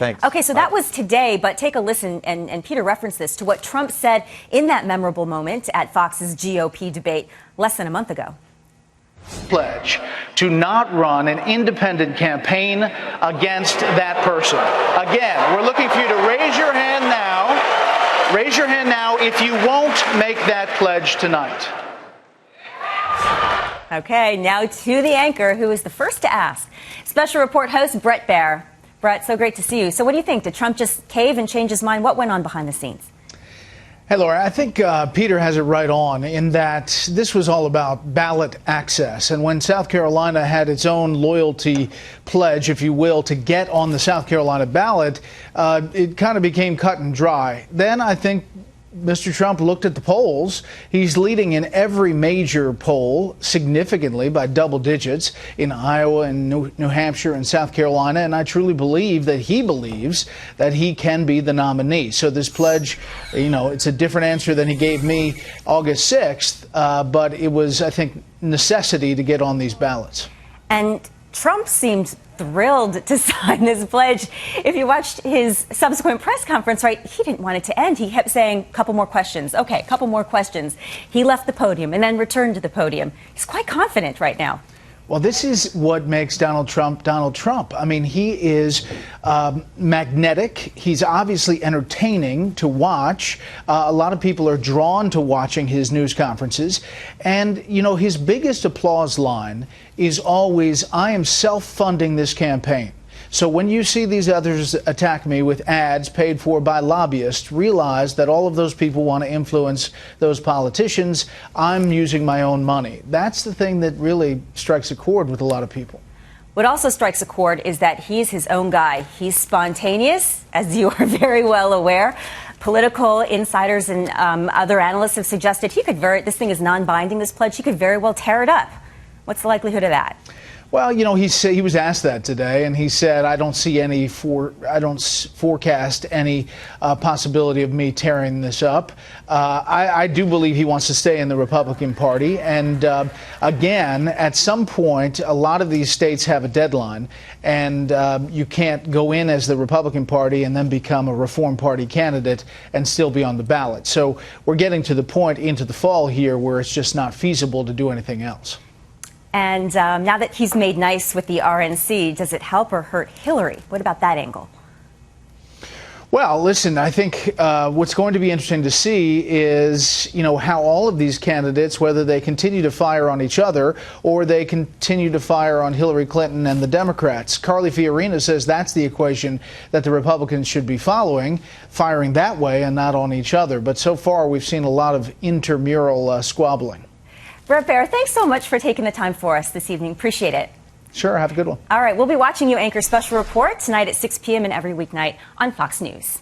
Thanks. Okay, so that was today, but take a listen, and Peter referenced this, to what Trump said in that memorable moment at Fox's GOP debate less than a month ago. Pledge to not run an independent campaign against that person. Again, we're looking for you to raise your hand now. Raise your hand now if you won't make that pledge tonight. Okay, now to the anchor, who is the first to ask. Special report host Bret Bair. Bret, so great to see you. So what do you think? Did Trump just cave and change his mind? What went on behind the scenes? Hey, Laura, I think Peter has it right on in that this was all about ballot access. And when South Carolina had its own loyalty pledge, if you will, to get on the South Carolina ballot, it kind of became cut and dry. Then I think Mr. Trump looked at the polls. He's leading in every major poll significantly by double digits in Iowa and New Hampshire and South Carolina. And I truly believe that he believes that he can be the nominee. So this pledge, you know, it's a different answer than he gave me August 6th. But it was, I think, necessity to get on these ballots. And Trump seemed thrilled to sign this pledge. If you watched his subsequent press conference, right, he didn't want it to end. He kept saying, couple more questions. Okay, a couple more questions. He left the podium and then returned to the podium. He's quite confident right now. Well, this is what makes Donald Trump Donald Trump. I mean, he is magnetic. He's obviously entertaining to watch. A lot of people are drawn to watching his news conferences. And, you know, his biggest applause line is always, I am self-funding this campaign. So when you see these others attack me with ads paid for by lobbyists, realize that all of those people want to influence those politicians. I'm using my own money. That's the thing that really strikes a chord with a lot of people. What also strikes a chord is that he's his own guy. He's spontaneous, as you are very well aware. Political insiders and other analysts have suggested this thing is non-binding, this pledge. He could very well tear it up. What's the likelihood of that? Well, you know, he was asked that today, and he said, I don't forecast any possibility of me tearing this up. I do believe he wants to stay in the Republican Party. And again, at some point, a lot of these states have a deadline, and you can't go in as the Republican Party and then become a Reform Party candidate and still be on the ballot. So we're getting to the point into the fall here where it's just not feasible to do anything else. And now that he's made nice with the RNC, does it help or hurt Hillary? What about that angle? Well, listen, I think what's going to be interesting to see is, you know, how all of these candidates, whether they continue to fire on each other or they continue to fire on Hillary Clinton and the Democrats. Carly Fiorina says that's the equation that the Republicans should be following, firing that way and not on each other. But so far, we've seen a lot of intramural squabbling. Bret Bair, thanks so much for taking the time for us this evening. Appreciate it. Sure. Have a good one. All right. We'll be watching you anchor Special Report tonight at 6 p.m. and every weeknight on Fox News.